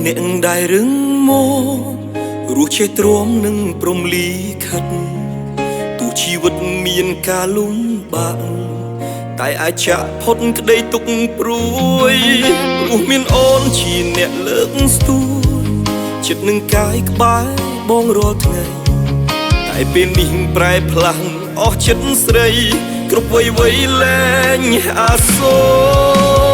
ម្នាក់ដែលរឹងមាំរស់ជាទ្រាំនឹងព្រំលីខិតទោះជីវិតមានការលំបាកតែអាចចាក់ផុតក្តីទុក្ខព្រួយព្រោះមានអូនជាអ្នកលើកស្ទួយចិត្តនឹងកាយក្បែរបងរាល់ថ្ងៃតែពេលនេះប្រែផ្លាស់អស់ចិត្តស្រីគ្រប់វ័យវ័យលែងអាសូរ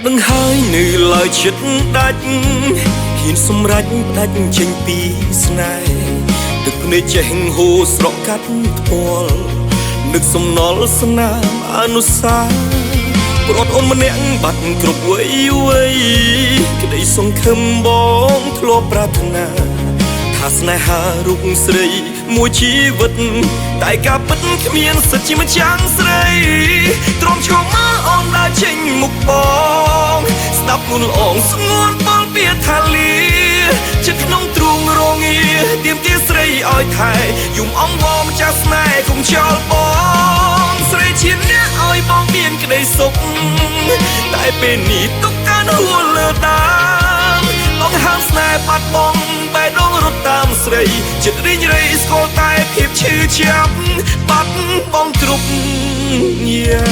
ដឹងហើយនៅឡើយចិត្តដាច់ហ៊ានសម្រេចផ្ដាច់ចេញពីស្នេហ៍ទឹកភ្នែកចេះហូរស្រក់កាត់ផ្ទាល់នឹកសំណល់ស្នាមអនុស្សាវរីយ៍ប្រត់អូនម្នាក់បាត់គ្រប់វ័យវ័យក្តីសង្ឃឹមបងធ្លាប់ប្រាថ្នាថាស្នេហារូបស្រីមួយជីវិតតែការពិតគ្មានសិទ្ធជាម្ចាស់ស្រីទ្រាំឈរមើលអូនដើរចេញមុខបងស្ដាប់ងូនល្អងស្ងួនបលពីថាលីចិត្តក្នុងទ្រូងរងាទៀមទាស្រីឲ្យថែយំអងវម្ចាស់ស្នេហ៍កុំចោលបងស្រីជាអ្នកឲ្យបងមានក្តីសុខតែពេលនេះទុកការហួរលើដើមបងហាមស្នេហ៍បាត់បងបែរដងរត់តាមស្រីចិត្តរីងរៃស្គាល់តែភាពឈឺចាប់បាត់បងគ្រប់យ៉ា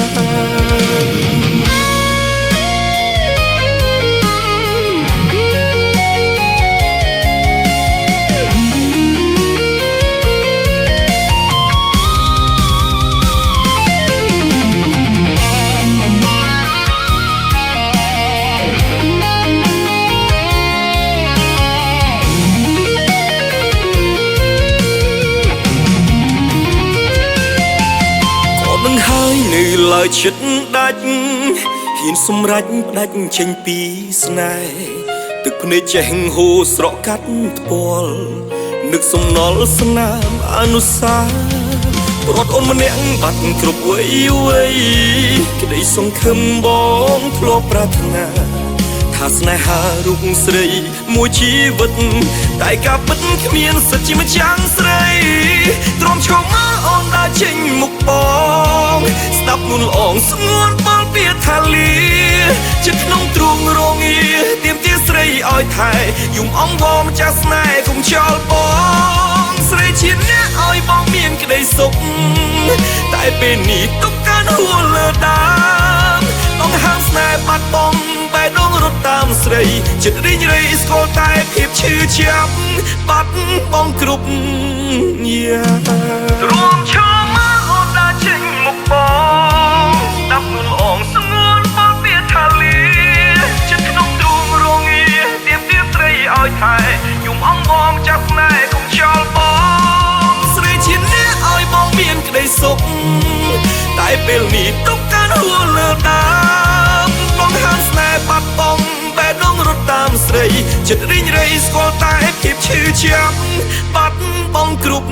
ងហើយនៅឡើយចិត្តដាច់ហ៊ានសម្រេចផ្ដាច់ចេញពីស្នេហ៍ទឹកភ្នែកចេះហូរស្រក់កាត់ផ្ទាល់នឹកសំណល់ស្នាមអនុស្សាវរីយ៍ប្រត់អូនម្នាក់បាត់គ្រប់វ័យវ័យក្តីសង្ឃឹមបងធ្លាប់ប្រាថ្នាថាស្នេហារូបស្រីមួយជីវិតតែការពិតគ្មានសិទ្ធជាម្ចាស់ស្រីទ្រាំឈរមើលអូនដើរចេញមុខបងស្ដាប់ងូនល្អងស្ងួនបលពីថាលីចិត្តក្នុងទ្រូងរងាទៀមទាស្រីឲ្យថែយំអងវម្ចាស់ស្នេហ៍កុំចោលបងស្រីជាអ្នកឲ្យបងមានក្តីសុខតែពេលនេះទុកការហួរលើដើមបងហាមស្នេហ៍បាត់បងបែរដងរត់តាមស្រីចិត្តរីងរៃស្គាល់តែភាពឈឺចាប់បាត់បងគ្រប់យ៉ាងរួមឈរមើលអូនដើរចេញមុខបងដាប់ងូនល្អងស្ងួនបលពីថាលីចិត្តក្នុងទ្រូងរងាទៀមទាស្រីឲ្យថែយំអងវម្ចាស់ស្នេហ៍កុំចោលបងស្រីជាអ្នកឲ្យបងមានក្តីសុខតែពេលនេះទុកការហួរលើដើមបងហាមស្នេហ៍បាត់បងបែរដងរត់តាមស្រីចិត្តរីងរៃស្គាល់តែភាពឈឺចាប់បាត់បងគ្រប់